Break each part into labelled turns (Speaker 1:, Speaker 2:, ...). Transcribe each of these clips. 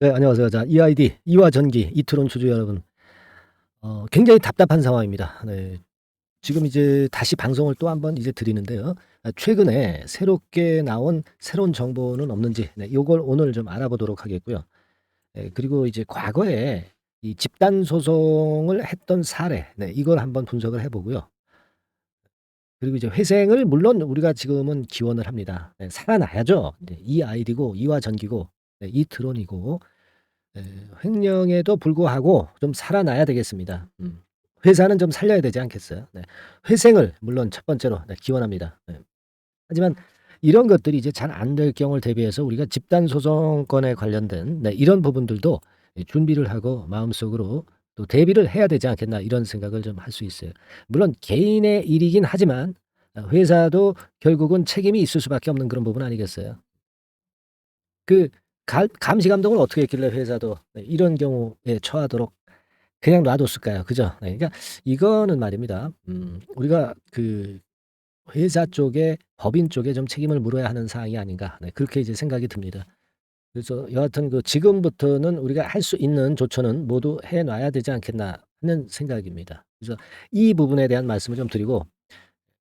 Speaker 1: 네, 안녕하세요. 자, EID 이와 전기 이트론 주주 여러분, 굉장히 답답한 상황입니다. 네. 지금 이제 다시 방송을 또 한번 이제 드리는데요. 최근에 새롭게 나온 새로운 정보는 없는지, 네, 요걸 오늘 좀 알아보도록 하겠고요. 그리고 이제 과거에 이 집단 소송을 했던 사례, 네, 이걸 한번 분석을 해 보고요. 그리고 이제 회생을 물론 우리가 지금은 기원을 합니다. 네, 살아나야죠. 네, EID고 이와 전기고, 네, 이트론이고, 네. 횡령에도 불구하고 좀 살아나야 되겠습니다. 회사는 좀 살려야 되지 않겠어요? 네. 회생을 물론 첫 번째로, 네, 기원합니다. 네. 하지만 이런 것들이 이제 잘 안 될 경우를 대비해서 우리가 집단 소송권에 관련된, 네, 이런 부분들도 준비를 하고 마음속으로 또 대비를 해야 되지 않겠나, 이런 생각을 좀 할 수 있어요. 물론 개인의 일이긴 하지만 회사도 결국은 책임이 있을 수밖에 없는 그런 부분 아니겠어요? 그 감시 감독을 어떻게 했길래 회사도, 네, 이런 경우에 처하도록 그냥 놔뒀을까요? 그죠? 네, 그러니까 이거는 말입니다. 우리가 그 회사 쪽에, 법인 쪽에 좀 책임을 물어야 하는 사항이 아닌가, 네, 그렇게 이제 생각이 듭니다. 그래서 여하튼 그 지금부터는 우리가 할 수 있는 조처는 모두 해 놔야 되지 않겠나 하는 생각입니다. 그래서 이 부분에 대한 말씀을 좀 드리고,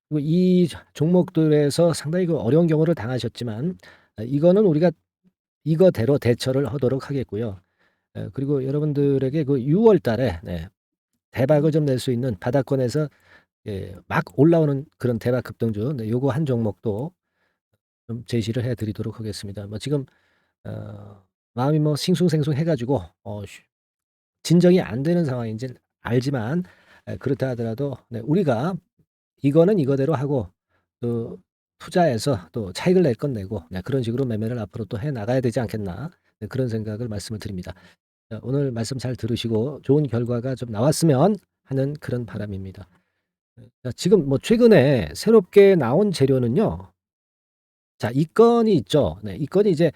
Speaker 1: 그리고 이 종목들에서 상당히 그 어려운 경우를 당하셨지만 이거는 우리가 이거대로 대처를 하도록 하겠고요. 그리고 여러분들에게 그 6월 달에, 네, 대박을 좀 낼 수 있는 바닥권에서, 막 올라오는 그런 대박 급등주, 네, 요거 한 종목도 좀 제시를 해 드리도록 하겠습니다. 뭐 지금 어 마음이 뭐 싱숭생숭해 가지고 진정이 안 되는 상황인지는 알지만, 그렇다 하더라도, 네, 우리가 이거는 이거대로 하고 또 투자해서 또 차익을 낼 건 내고, 네, 그런 식으로 매매를 앞으로 또 해 나가야 되지 않겠나, 네, 그런 생각을 말씀을 드립니다. 자, 오늘 말씀 잘 들으시고 좋은 결과가 좀 나왔으면 하는 그런 바람입니다. 자, 지금 뭐 최근에 새롭게 나온 재료는요. 자, 이 건이 있죠. 네, 이 건이 이제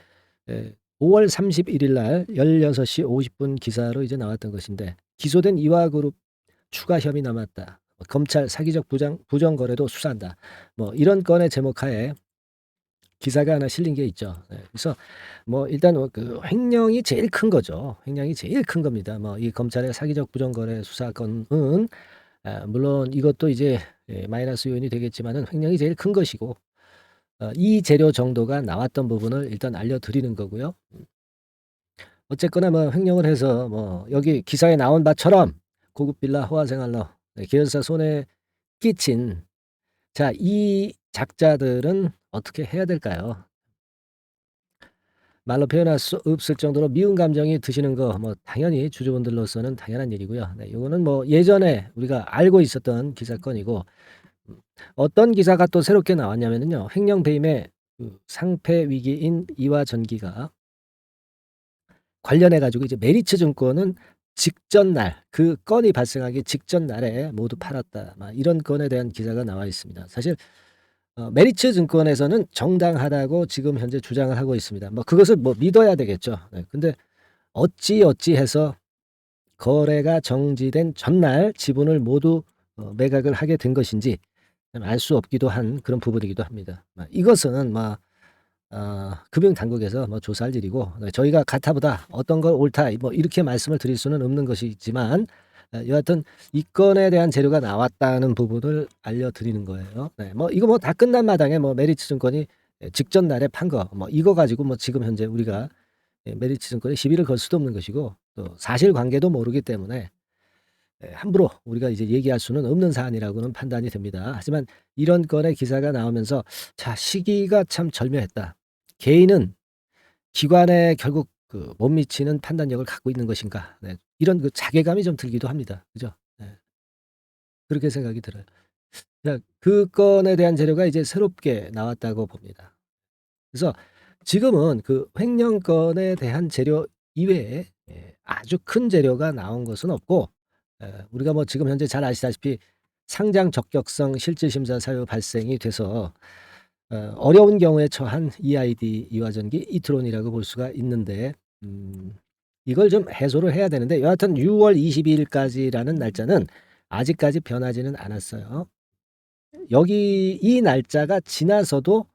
Speaker 1: 5월 31일 날 16시 50분 기사로 이제 나왔던 것인데, 기소된 이화그룹 추가 혐의 남았다. 검찰 사기적 부정 거래도 수사한다. 뭐 이런 건의 제목하에 기사가 하나 실린 게 있죠. 네. 그래서 뭐 일단 그 횡령이 제일 큰 거죠. 횡령이 제일 큰 겁니다. 뭐 이 검찰의 사기적 부정거래 수사건은, 물론 이것도 이제 마이너스 요인이 되겠지만은 횡령이 제일 큰 것이고, 이 재료 정도가 나왔던 부분을 일단 알려드리는 거고요. 어쨌거나 뭐 횡령을 해서 뭐 여기 기사에 나온 바처럼 고급 빌라 호화 생활로, 네, 계열사 손에 끼친, 자, 이 작자들은 어떻게 해야 될까요? 말로 표현할 수 없을 정도로 미운 감정이 드시는 거 뭐 당연히 주주분들로서는 당연한 일이고요. 네, 요거는 뭐 예전에 우리가 알고 있었던 기사건이고, 음 어떤 기사가 또 새롭게 나왔냐면은요. 횡령 배임의 그 상패 위기인 이화전기가 관련해 가지고 이제 메리츠 증권은 직전 날, 그 건이 발생하기 직전 날에 모두 팔았다. 막 이런 건에 대한 기사가 나와 있습니다. 사실 메리츠 증권에서는 정당하다고 지금 현재 주장을 하고 있습니다. 뭐 그것을 뭐 믿어야 되겠죠. 네. 근데 어찌어찌해서 거래가 정지된 전날 지분을 모두 매각을 하게 된 것인지 알 수 없기도 한 그런 부분이기도 합니다. 이것은 금융 당국에서 뭐 조사할 일이고, 네, 저희가 가타보다 어떤 걸 옳다 뭐 이렇게 말씀을 드릴 수는 없는 것이지만, 여하튼 이 건에 대한 재료가 나왔다는 부분을 알려드리는 거예요. 네, 뭐 이거 뭐 다 끝난 마당에 뭐 메리츠 증권이 직전 날에 판 거 뭐 이거 가지고 뭐 지금 현재 우리가 메리츠 증권에 시비를 걸 수도 없는 것이고, 또 사실관계도 모르기 때문에 함부로 우리가 이제 얘기할 수는 없는 사안이라고는 판단이 됩니다. 하지만 이런 건의 기사가 나오면서, 자, 시기가 참 절묘했다. 개인은 기관에 결국 그 못 미치는 판단력을 갖고 있는 것인가. 네. 이런 그 자괴감이 좀 들기도 합니다. 그죠? 네. 그렇게 생각이 들어요. 그 건에 대한 재료가 이제 새롭게 나왔다고 봅니다. 그래서 지금은 그 횡령 건에 대한 재료 이외에 아주 큰 재료가 나온 것은 없고, 우리가 뭐 지금 현재 잘 아시다시피 상장 적격성 실질심사 사유 발생이 돼서 어려운 경우에 처한 EID 이화전기 이트론이라고 볼 수가 있는데, 이걸 좀 해소를 해야 되는데, 여하튼 6월 22 일까지라는 날짜는 아직까지 변하지는 않았어요. 여기 이 날짜가 지나서도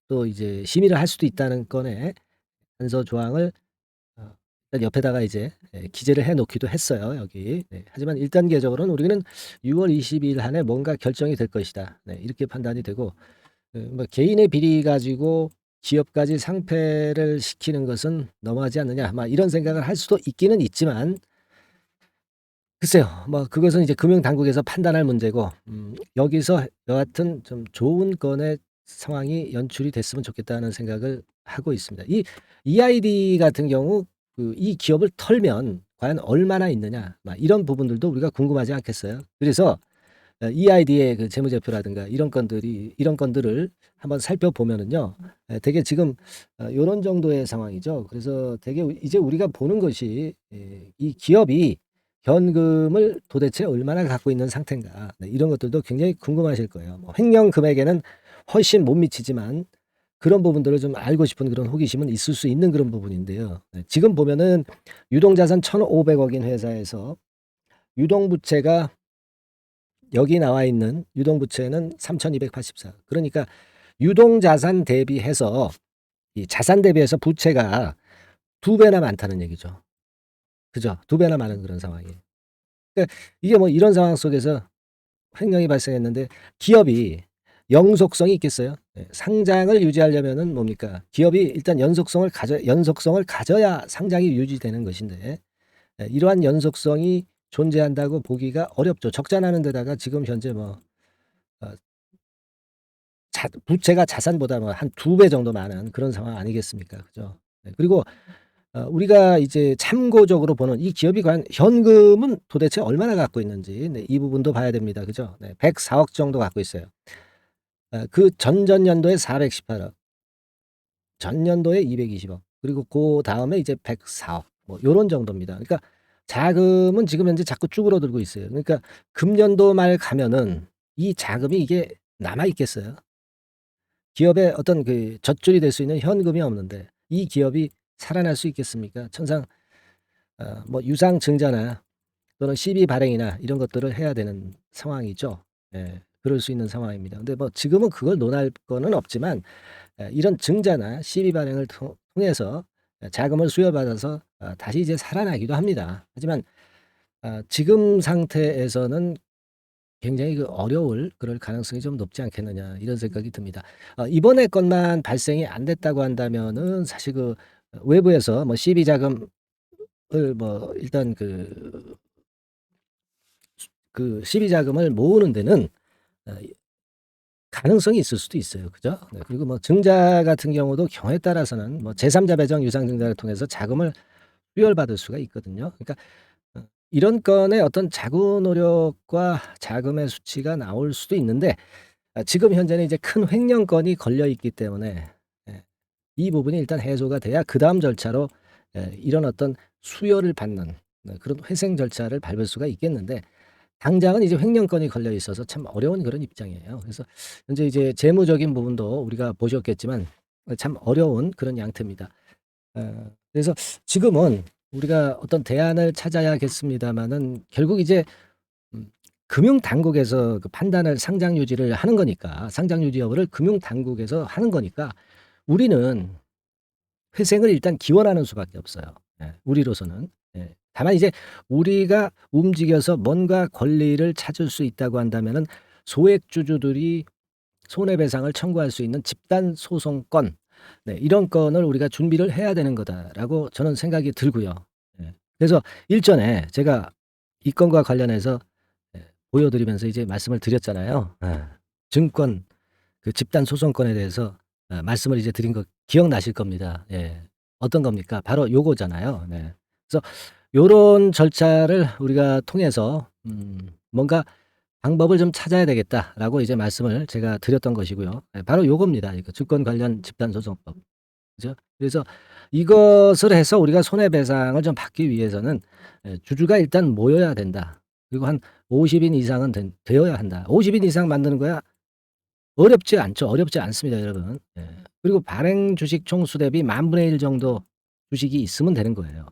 Speaker 1: 또 이제 심의를 할 수도 있다는 건에 단서 조항을 일단 옆에다가 이제 기재를 해 놓기도 했어요, 여기. 네. 하지만 1단계적으로는 우리는 6월 22일 안에 뭔가 결정이 될 것이다. 네. 이렇게 판단이 되고 뭐 개인의 비리 가지고 기업까지 상폐를 시키는 것은 너무하지 않느냐. 막 이런 생각을 할 수도 있기는 있지만 글쎄요. 뭐 그것은 이제 금융당국에서 판단할 문제고 여기서 여하튼 좀 좋은 건의 상황이 연출이 됐으면 좋겠다는 생각을 하고 있습니다. 이 EID 같은 경우 이 기업을 털면 과연 얼마나 있느냐 막 이런 부분들도 우리가 궁금하지 않겠어요? 그래서 EID의 그 재무제표라든가 이런 건들을 한번 살펴보면은요. 되게 지금 요런 정도의 상황이죠. 그래서 되게 이제 우리가 보는 것이 이 기업이 현금을 도대체 얼마나 갖고 있는 상태인가. 네, 이런 것들도 굉장히 궁금하실 거예요. 뭐 횡령 금액에는 훨씬 못 미치지만 그런 부분들을 좀 알고 싶은 그런 호기심은 있을 수 있는 그런 부분인데요. 네, 지금 보면은 유동자산 1,500억인 회사에서 유동부채가 여기 나와 있는 유동부채는 3,284. 그러니까 유동자산 대비해서 이 자산 대비해서 부채가 2배나 많다는 얘기죠. 그죠? 2배나 많은 그런 상황이에요. 그러니까 이게 뭐 이런 상황 속에서 횡령이 발생했는데 기업이 영속성이 있겠어요? 상장을 유지하려면은 뭡니까? 기업이 일단 연속성을 가져야 상장이 유지되는 것인데 이러한 연속성이 존재한다고 보기가 어렵죠. 적자 나는 데다가 지금 현재 뭐 어 부채가 자산보다 뭐 한 2배 정도 많은 그런 상황 아니겠습니까? 그죠? 그리고 우리가 이제 참고적으로 보는 이 기업이 과연 현금은 도대체 얼마나 갖고 있는지 이 부분도 봐야 됩니다. 그죠? 104억 정도 갖고 있어요. 그 전전년도에 418억, 전년도에 220억, 그리고 그다음에 이제 104억 뭐 요런 정도입니다. 그러니까 자금은 지금 현재 자꾸 쭈그러들고 있어요. 그러니까 금년도 말 가면은 이 자금이 이게 남아 있겠어요? 기업의 어떤 그 젖줄이 될 수 있는 현금이 없는데 이 기업이 살아날 수 있겠습니까? 천상 뭐 유상증자나 또는 시비 발행이나 이런 것들을 해야 되는 상황이죠. 그럴 수 있는 상황입니다. 근데 뭐 지금은 그걸 논할 거는 없지만 이런 증자나 시비 발행을 통해서 자금을 수여받아서 다시 이제 살아나기도 합니다. 하지만 지금 상태에서는 굉장히 그 어려울 그럴 가능성이 좀 높지 않겠느냐 이런 생각이 듭니다. 이번에 것만 발생이 안 됐다고 한다면은 사실 그 외부에서 뭐 시비 자금을 뭐 일단 시비 자금을 모으는 데는 어 가능성이 있을 수도 있어요. 그죠? 네. 그리고 뭐 증자 같은 경우도 경우에 따라서는 뭐 제3자 배정 유상증자를 통해서 자금을 수혈받을 수가 있거든요. 그러니까 이런 건의 어떤 자구 노력과 자금의 수치가 나올 수도 있는데 지금 현재는 이제 큰 횡령건이 걸려 있기 때문에 이 부분이 일단 해소가 돼야 그다음 절차로 이런 어떤 수혈을 받는 그런 회생 절차를 밟을 수가 있겠는데 당장은 이제 횡령건이 걸려 있어서 참 어려운 그런 입장이에요. 그래서 현재 이제 재무적인 부분도 우리가 보셨겠지만 참 어려운 그런 양태입니다. 그래서 지금은 우리가 어떤 대안을 찾아야겠습니다마는 결국 이제 금융당국에서 그 판단을 상장 유지를 하는 거니까 상장 유지 여부를 금융당국에서 하는 거니까 우리는 회생을 일단 기원하는 수밖에 없어요. 우리로서는. 다만 이제 우리가 움직여서 뭔가 권리를 찾을 수 있다고 한다면은 소액주주들이 손해배상을 청구할 수 있는 집단 소송권 이런 건을 우리가 준비를 해야 되는 거다라고 저는 생각이 들고요. 그래서 일전에 제가 이 건과 관련해서 보여드리면서 이제 말씀을 드렸잖아요. 증권 그 집단 소송권에 대해서 말씀을 이제 드린 거 기억나실 겁니다. 어떤 겁니까? 바로 요거잖아요. 그래서 요런 절차를 우리가 통해서 뭔가 '방법을 좀 찾아야 되겠다.'라고 이제 말씀을 제가 드렸던 것이고요. 바로 요겁니다. 이거 증권 관련 집단 소송법. 그죠? 그래서 이것을 해서 우리가 손해배상을 좀 받기 위해서는 주주가 일단 모여야 된다. 그리고 한 50인 이상은 되어야 한다. 50인 이상 만드는 거야 어렵지 않죠. 어렵지 않습니다, 여러분. 그리고 발행 주식 총수 대비 10,000분의 1 정도 주식이 있으면 되는 거예요.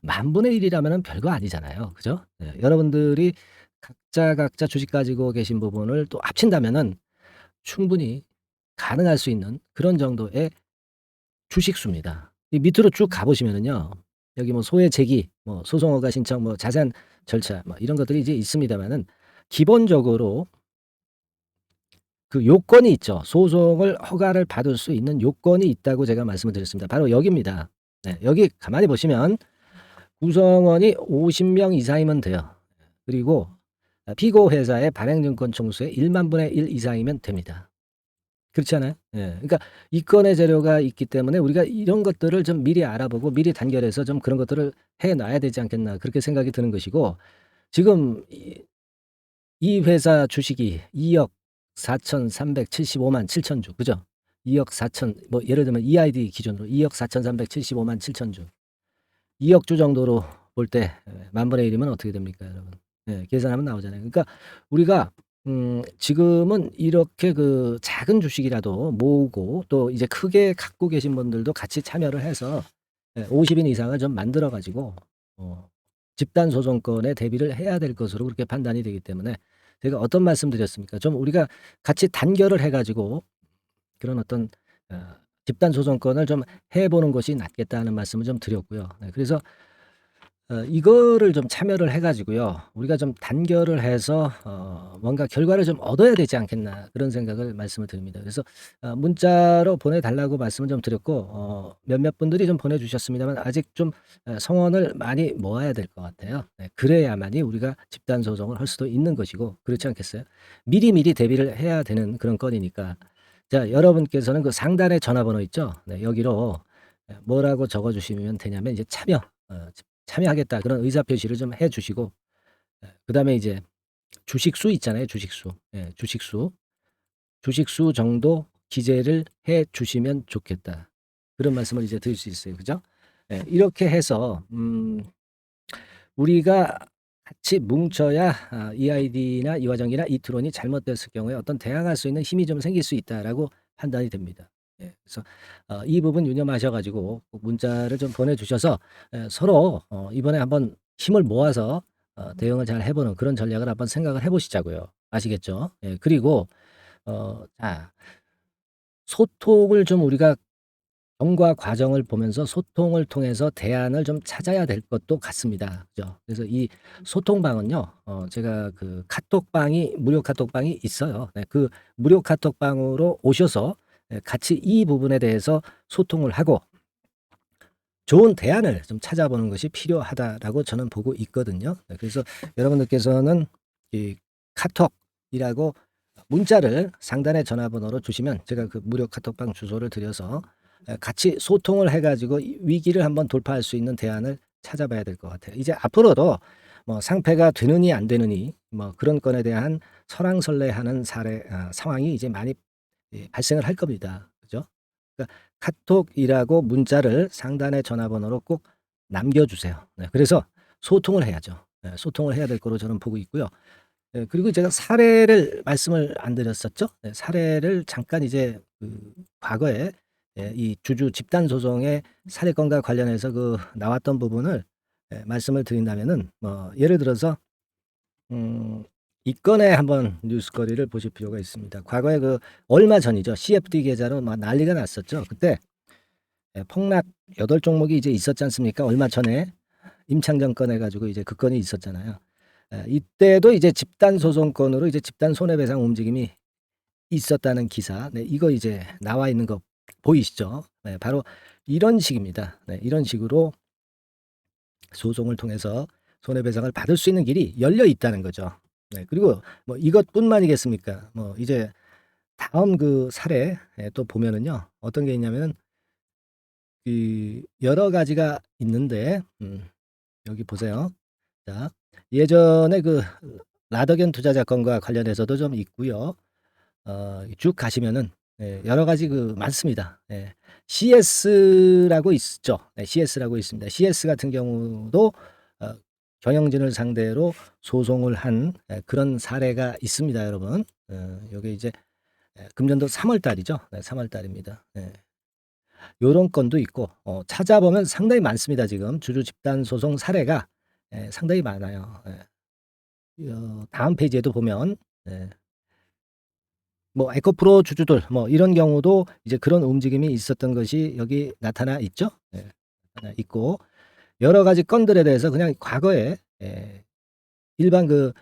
Speaker 1: 10,000분의 1 이라면은 별거 아니잖아요. 그죠? 여러분들이 각자 주식 가지고 계신 부분을 또 합친다면은 충분히 가능할 수 있는 그런 정도의 주식 수입니다. 이 밑으로 쭉 가 보시면은요. 여기 뭐 소외 제기, 뭐 소송 허가 신청, 뭐 자세한 절차, 뭐 이런 것들이 이제 있습니다만은 기본적으로 그 요건이 있죠. 소송을 허가를 받을 수 있는 요건이 있다고 제가 말씀을 드렸습니다. 바로 여기입니다. 네, 여기 가만히 보시면 구성원이 50명 이상이면 돼요. 그리고 피고 회사의 발행증권 총수의 1만 분의 1 이상이면 됩니다. 그렇지 않아요? 예. 그러니까 이건의 재료가 있기 때문에 우리가 이런 것들을 좀 미리 알아보고 미리 단결해서 좀 그런 것들을 해 놔야 되지 않겠나 그렇게 생각이 드는 것이고 지금 이 회사 주식이 2억 4,375만 7천 주. 그죠? 2억 4천 뭐 예를 들면 EID 기준으로 2억 4,375만 7천 주. 2억 주 정도로 볼 때 만분의 1이면 어떻게 됩니까, 여러분? 예, 계산하면 나오잖아요. 그러니까 우리가 지금은 이렇게 그 작은 주식이라도 모으고 또 이제 크게 갖고 계신 분들도 같이 참여를 해서 50인 이상을 좀 만들어 가지고 집단 소송권에 대비를 해야 될 것으로 그렇게 판단이 되기 때문에 제가 어떤 말씀 드렸습니까? 좀 우리가 같이 단결을 해 가지고 그런 어떤 집단 소송권을 좀 해 보는 것이 낫겠다는 말씀을 좀 드렸고요. 네, 그래서 이거를 좀 참여를 해 가지고요. 우리가 좀 단결을 해서 뭔가 결과를 좀 얻어야 되지 않겠나 그런 생각을 말씀을 드립니다. 그래서 문자로 보내 달라고 말씀을 좀 드렸고 몇몇 분들이 좀 보내 주셨습니다만 아직 좀 성원을 많이 모아야 될 것 같아요. 네, 그래야만이 우리가 집단 소송을 할 수도 있는 것이고 그렇지 않겠어요? 미리미리 대비를 해야 되는 그런 건이니까. 자, 여러분께서는 그 상단에 전화번호 있죠? 네, 여기로 뭐라고 적어 주시면 되냐면 이제 참여하겠다 그런 의사 표시를 좀 해 주시고 그다음에 이제 주식수 있잖아요, 주식수. 예, 주식수 정도 기재를 해 주시면 좋겠다. 그런 말씀을 이제 드릴 수 있어요. 그죠? 예, 이렇게 해서 우리가 같이 뭉쳐야 EID나 이화정이나 이트론이 잘못됐을 경우에 어떤 대항할 수 있는 힘이 좀 생길 수 있다라고 판단이 됩니다. 예, 그래서 이 부분 유념하셔 가지고 꼭 문자를 좀 보내 주셔서 서로 이번에 한번 힘을 모아서 대응을 잘 해 보는 그런 전략을 한번 생각을 해 보시자고요. 아시겠죠? 예, 그리고 자, 소통을 좀 우리가 경과 과정을 보면서 소통을 통해서 대안을 좀 찾아야 될 것도 같습니다. 그죠? 그래서 이 소통방은요. 제가 그 카톡방이 무료 카톡방이 있어요. 네, 그 무료 카톡방으로 오셔서 같이 이 부분에 대해서 소통을 하고 좋은 대안을 좀 찾아보는 것이 필요하다라고 저는 보고 있거든요. 네, 그래서 여러분들께서는 이 카톡이라고 문자를 상단의 전화번호로 주시면 제가 그 무료 카톡방 주소를 드려서 같이 소통을 해 가지고 이 위기를 한번 돌파할 수 있는 대안을 찾아봐야 될 것 같아요. 이제 앞으로도 뭐 상패가 되느니 안 되느니 뭐 그런 건에 대한 설왕설래하는 상황이 이제 많이 발생을 할 겁니다. 그죠? 그러니까 카톡이라고 문자를 상단의 전화번호로 꼭 남겨 주세요. 네, 그래서 소통을 해야죠. 소통을 해야 될 거로 저는 보고 있고요. 그리고 제가 사례를 말씀을 안 드렸었죠. 사례를 잠깐 이제 그 과거에 이 주주 집단 소송의 사례건과 관련해서 그 나왔던 부분을 말씀을 드린다면은 뭐 예를 들어서 이 건에 한번 뉴스거리를 보실 필요가 있습니다. 과거에 그 얼마 전이죠. CFD 계좌로 막 난리가 났었죠. 그때 폭락 8종목이 이제 있었지 않습니까? 얼마 전에 임창정 건 해 가지고 이제 그 건이 있었잖아요. 이때도 이제 집단 소송건으로 이제 집단 손해배상 움직임이 있었다는 기사. 네, 이거 이제 나와 있는 거 보이시죠? 네, 바로 이런 식입니다. 네, 이런 식으로 소송을 통해서 손해배상을 받을 수 있는 길이 열려 있다는 거죠. 네, 그리고 뭐 이것뿐만이겠습니까? 뭐 이제 다음 그 사례 또 보면은요. 어떤 게 있냐면은 그 여러 가지가 있는데 여기 보세요. 자, 예전에 그 라더견 투자자 건과 관련해서도 좀 있고요. 쭉 가시면은 여러 가지 그 많습니다. CS라고 있죠. CS라고 있습니다. CS 같은 경우도 경영진을 상대로 소송을 한 그런 사례가 있습니다, 여러분. 요게 이제 금년도 3월 달이죠. 3월 달입니다. 요런 건도 있고 찾아보면 상당히 많습니다, 지금. 주주 집단 소송 사례가 상당히 많아요. 다음 페이지에도 보면 뭐 에코프로 주주들 뭐 이런 경우도 이제 그런 움직임이 있었던 것이 여기 나타나 있죠. 나타나 있고 여러 가지 건들에 대해서 그냥 과거에 일반 그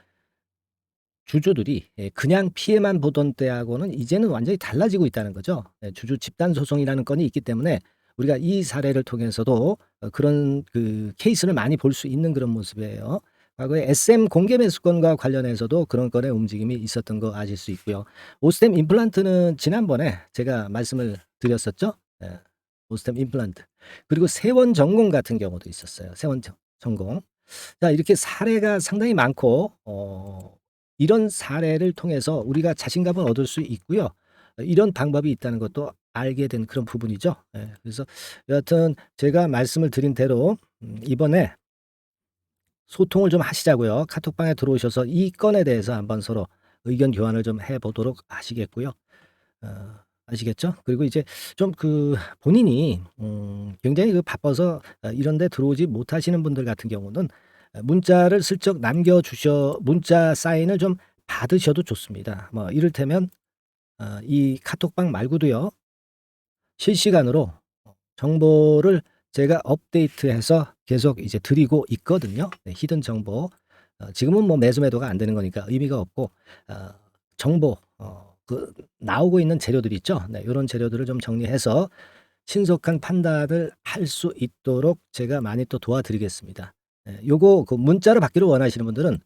Speaker 1: 주주들이 그냥 피해만 보던 때하고는 이제는 완전히 달라지고 있다는 거죠. 주주 집단 소송이라는 건이 있기 때문에 우리가 이 사례를 통해서도 그런 그 케이스를 많이 볼 수 있는 그런 모습이에요. 과거에 SM 공개 매수건과 관련해서도 그런 건의 움직임이 있었던 거 아실 수 있고요. 오스템 임플란트는 지난번에 제가 말씀을 드렸었죠. 오스템 임플란트. 그리고 세원전공 같은 경우도 있었어요. 세원전공. 자, 이렇게 사례가 상당히 많고 이런 사례를 통해서 우리가 자신감을 얻을 수 있고요. 이런 방법이 있다는 것도 알게 된 그런 부분이죠. 그래서 여하튼 제가 말씀을 드린 대로 이번에 소통을 좀 하시자고요. 카톡방에 들어오셔서 이 건에 대해서 한번 서로 의견 교환을 좀 해보도록 하시겠고요. 아시겠죠? 그리고 이제 좀 그 본인이 굉장히 그 바빠서 이런 데 들어오지 못하시는 분들 같은 경우는 문자를 슬쩍 문자 사인을 좀 받으셔도 좋습니다. 뭐 이를테면 이 카톡방 말고도요. 실시간으로 정보를 제가 업데이트해서 계속 이제 드리고 있거든요. 히든 정보. 지금은 뭐 매수 매도가 안 되는 거니까 의미가 없고 정보 그 나오고 있는 재료들이 있죠. 요런 재료들을 좀 정리해서 신속한 판단을 할 수 있도록 제가 많이 또 도와드리겠습니다. 요거 그 문자로 받기를 원하시는 분들은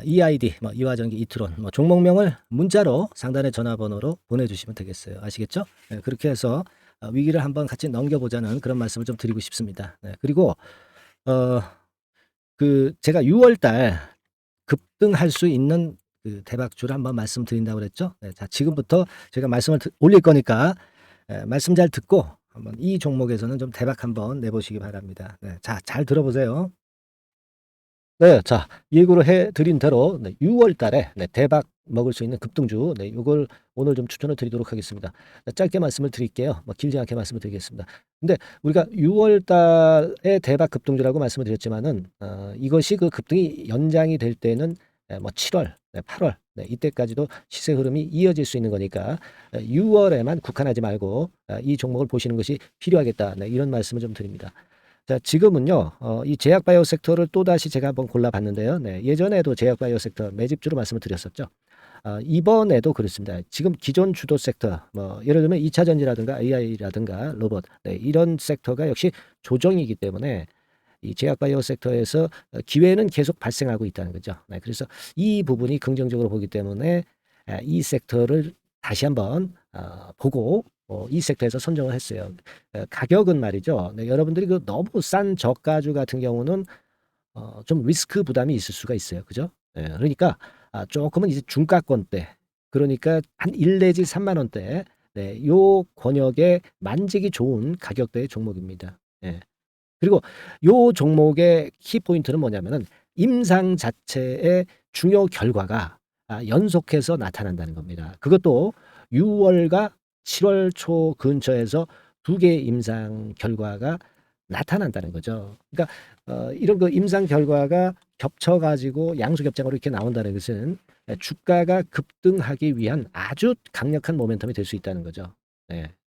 Speaker 1: EID 뭐 이화전기 이트론 뭐 종목명을 문자로 상단의 전화번호로 보내주시면 되겠어요. 아시겠죠? 그렇게 해서 위기를 한번 같이 넘겨보자는 그런 말씀을 좀 드리고 싶습니다. 그리고 그 제가 6월 달 급등할 수 있는 그 대박주를 한번 말씀드린다고 그랬죠. 자, 지금부터 제가 말씀을 올릴 거니까 말씀 잘 듣고 한번 이 종목에서는 좀 대박 한번 내보시기 바랍니다. 자, 잘 들어보세요. 네. 자, 예고를 해 드린 대로 6월 달에 대박 먹을 수 있는 급등주 요걸 오늘 좀 추천을 드리도록 하겠습니다. 짧게 말씀을 드릴게요. 뭐 길지 않게 말씀을 드리겠습니다. 근데 우리가 6월 달에 대박 급등주라고 말씀을 드렸지만은 이것이 그 급등이 연장이 될 때는 뭐 7월, 8월 이때까지도 시세 흐름이 이어질 수 있는 거니까 6월에만 국한하지 말고 이 종목을 보시는 것이 필요하겠다. 이런 말씀을 좀 드립니다. 자, 지금은요, 이 제약바이오 섹터를 또다시 제가 한번 골라봤는데요. 예전에도 제약바이오 섹터 매집주로 말씀을 드렸었죠. 이번에도 그렇습니다. 지금 기존 주도 섹터, 뭐, 예를 들면 2차 전지라든가 AI라든가 로봇, 이런 섹터가 역시 조정이기 때문에 이 제약바이오 섹터에서 기회는 계속 발생하고 있다는 거죠. 그래서 이 부분이 긍정적으로 보기 때문에 이 섹터를 다시 한번 보고 이 섹터에서 선정을 했어요. 가격은 말이죠. 여러분들이 그 너무 싼 저가주 같은 경우는 좀 리스크 부담이 있을 수가 있어요. 그죠? 그러니까 조금은 이제 중가권대, 그러니까 한 1 내지 3만 원대, 요 권역에 만지기 좋은 가격대의 종목입니다. 그리고 요 종목의 키포인트는 뭐냐면은 임상 자체의 중요 결과가 연속해서 나타난다는 겁니다. 그것도 6월과 7월 초 근처에서 2개의 임상 결과가 나타난다는 거죠. 그러니까 이런 그 임상 결과가 겹쳐 가지고 양수 겹장으로 이렇게 나온다는 것은 주가가 급등하기 위한 아주 강력한 모멘텀이 될 수 있다는 거죠.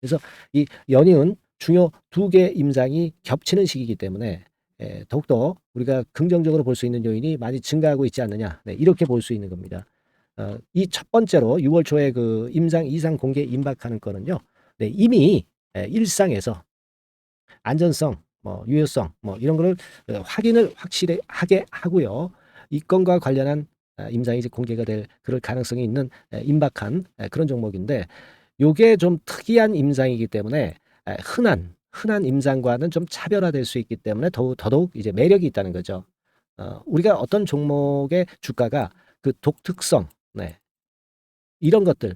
Speaker 1: 그래서 이 연이은 중요 2개 임상이 겹치는 시기이기 때문에 더욱더 우리가 긍정적으로 볼 수 있는 요인이 많이 증가하고 있지 않느냐, 이렇게 볼 수 있는 겁니다. 이 첫 번째로 6월 초에 그 임상 이상 공개 임박하는 거는요, 이미 일상에서 안전성, 뭐 유효성, 뭐 이런 거를 확인을 확실하게 하고요. 이 건과 관련한 임상이 이제 공개가 될 그럴 가능성이 있는 임박한 그런 종목인데, 요게 좀 특이한 임상이기 때문에 흔한 임상과는 좀 차별화될 수 있기 때문에 더더욱 이제 매력이 있다는 거죠. 우리가 어떤 종목의 주가가 그 독특성, 이런 것들,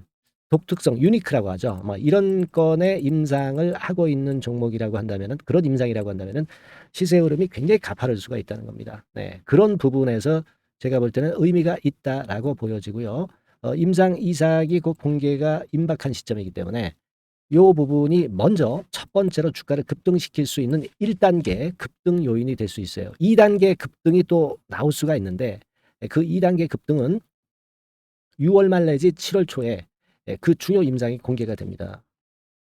Speaker 1: 독특성, 유니크라고 하죠. 뭐 이런 건의 임상을 하고 있는 종목이라고 한다면은, 그런 임상이라고 한다면은 시세 흐름이 굉장히 가파를 수가 있다는 겁니다. 그런 부분에서 제가 볼 때는 의미가 있다라고 보여지고요. 임상 이삭이 곧 공개가 임박한 시점이기 때문에 요 부분이 먼저 첫 번째로 주가를 급등시킬 수 있는 1단계 급등 요인이 될 수 있어요. 2단계 급등이 또 나올 수가 있는데, 그 2단계 급등은 6월 말 내지 7월 초에 그 중요 임상이 공개가 됩니다.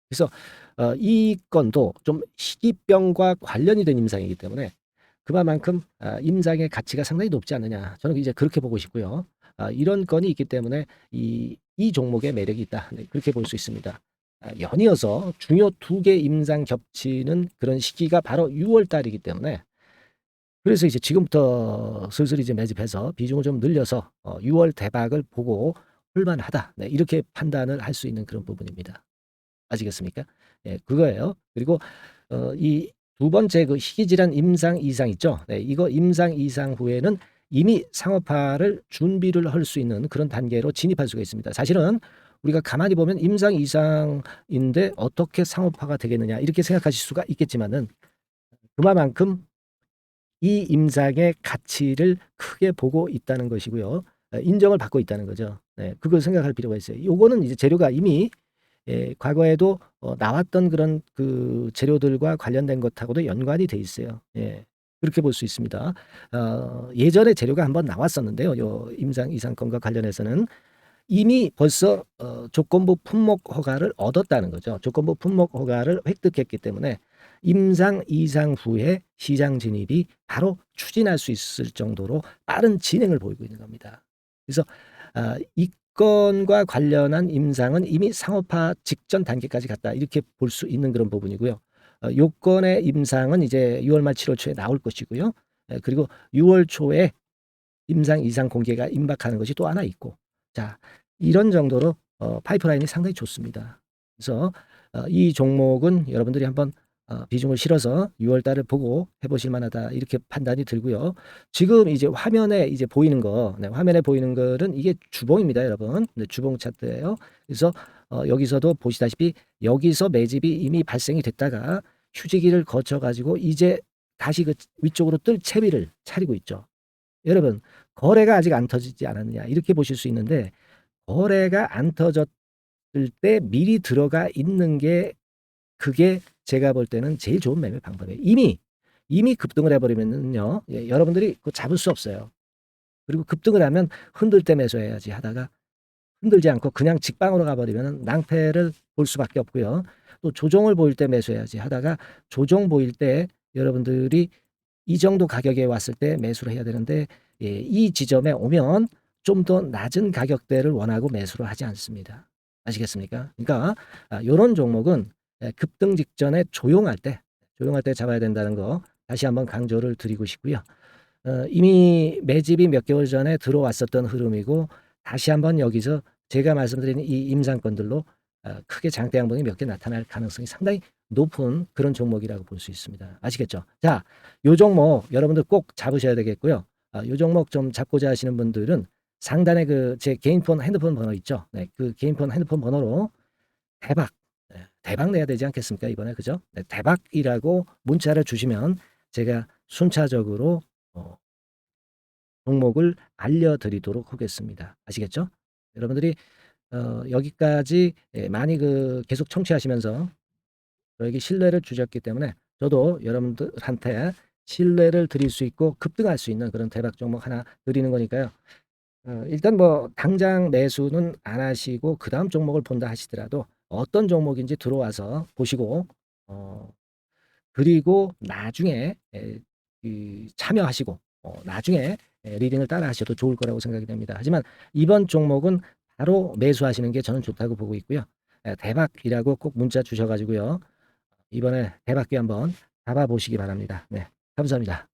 Speaker 1: 그래서 이 건도 좀 희귀병과 관련이 된 임상이기 때문에 그만큼 임장의 가치가 상당히 높지 않느냐. 저는 이제 그렇게 보고 싶고요. 이런 건이 있기 때문에 이 종목의 매력이 있다. 네, 그렇게 볼 수 있습니다. 연이어서 중요 두 개 임장 겹치는 그런 시기가 바로 6월 달이기 때문에 그래서 이제 지금부터 슬슬 이제 매집해서 비중을 좀 늘려서 6월 대박을 보고 홀만하다. 네, 이렇게 판단을 할 수 있는 그런 부분입니다. 아시겠습니까? 예, 그거예요. 그리고 이 두 번째 그 희귀질환 임상 이상 있죠. 네, 이거 임상 이상 후에는 이미 상업화를 준비를 할 수 있는 그런 단계로 진입할 수가 있습니다. 사실은 우리가 가만히 보면 임상 이상인데 어떻게 상업화가 되겠느냐 이렇게 생각하실 수가 있겠지만은 그만큼 이 임상의 가치를 크게 보고 있다는 것이고요. 인정을 받고 있다는 거죠. 네, 그걸 생각할 필요가 있어요. 요거는 이제 재료가 이미 과거에도 나왔던 그런 그 재료들과 관련된 것하고도 연관이 돼 있어요. 예. 그렇게 볼 수 있습니다. 예전에 재료가 한번 나왔었는데요. 요 임상 이상권과 관련해서는 이미 벌써 조건부 품목 허가를 얻었다는 거죠. 조건부 품목 허가를 획득했기 때문에 임상 이상 후에 시장 진입이 바로 추진할 수 있을 정도로 빠른 진행을 보이고 있는 겁니다. 그래서 이 건과 관련한 임상은 이미 상업화 직전 단계까지 갔다 이렇게 볼 수 있는 그런 부분이고요. 요건의 임상은 이제 6월 말 7월 초에 나올 것이고요. 그리고 6월 초에 임상 이상 공개가 임박하는 것이 또 하나 있고 자 이런 정도로 파이프라인이 상당히 좋습니다. 그래서 이 종목은 여러분들이 한번 비중을 실어서 6월 달을 보고 해보실 만하다 이렇게 판단이 들고요. 지금 이제 화면에 이제 보이는 거, 네, 화면에 보이는 거는 이게 주봉입니다, 여러분. 네, 주봉 차트예요. 그래서 여기서도 보시다시피 여기서 매집이 이미 발생이 됐다가 휴지기를 거쳐 가지고 이제 다시 그 위쪽으로 뜰 채비를 차리고 있죠. 여러분 거래가 아직 안 터지지 않았느냐 이렇게 보실 수 있는데 거래가 안 터졌을 때 미리 들어가 있는 게 그게 제가 볼 때는 제일 좋은 매매 방법이에요. 이미 급등을 해버리면은요, 여러분들이 그거 잡을 수 없어요. 그리고 급등을 하면 흔들 때 매수해야지 하다가 흔들지 않고 그냥 직방으로 가버리면 낭패를 볼 수밖에 없고요. 또 조정을 보일 때 매수해야지 하다가 조정 보일 때 여러분들이 이 정도 가격에 왔을 때 매수를 해야 되는데 이 지점에 오면 좀 더 낮은 가격대를 원하고 매수를 하지 않습니다. 아시겠습니까? 그러니까 요런 종목은 급등 직전에 조용할 때 잡아야 된다는 거 다시 한번 강조를 드리고 싶고요. 이미 매집이 몇 개월 전에 들어왔었던 흐름이고 다시 한번 여기서 제가 말씀드린 이 임상권들로 크게 장대 양봉이 몇 개 나타날 가능성이 상당히 높은 그런 종목이라고 볼 수 있습니다. 아시겠죠? 자, 요 종목 여러분들 꼭 잡으셔야 되겠고요. 요 종목 좀 잡고자 하시는 분들은 상단에 그 제 개인폰 핸드폰 번호 있죠? 네, 그 개인폰 핸드폰 번호로 대박, 대박 내야 되지 않겠습니까? 이번에 그죠? 네, 대박이라고 문자를 주시면 제가 순차적으로 종목을 알려드리도록 하겠습니다. 아시겠죠? 여러분들이 여기까지 많이 그 계속 청취하시면서 저에게 신뢰를 주셨기 때문에 저도 여러분들한테 신뢰를 드릴 수 있고 급등할 수 있는 그런 대박 종목 하나 드리는 거니까요. 일단 뭐 당장 매수는 안 하시고 그다음 종목을 본다 하시더라도 어떤 종목인지 들어와서 보시고 그리고 나중에 참여하시고 나중에 리딩을 따라 하셔도 좋을 거라고 생각이 됩니다. 하지만 이번 종목은 바로 매수하시는 게 저는 좋다고 보고 있고요. 대박이라고 꼭 문자 주셔 가지고요. 이번에 대박기 한번 잡아보시기 바랍니다. 네, 감사합니다.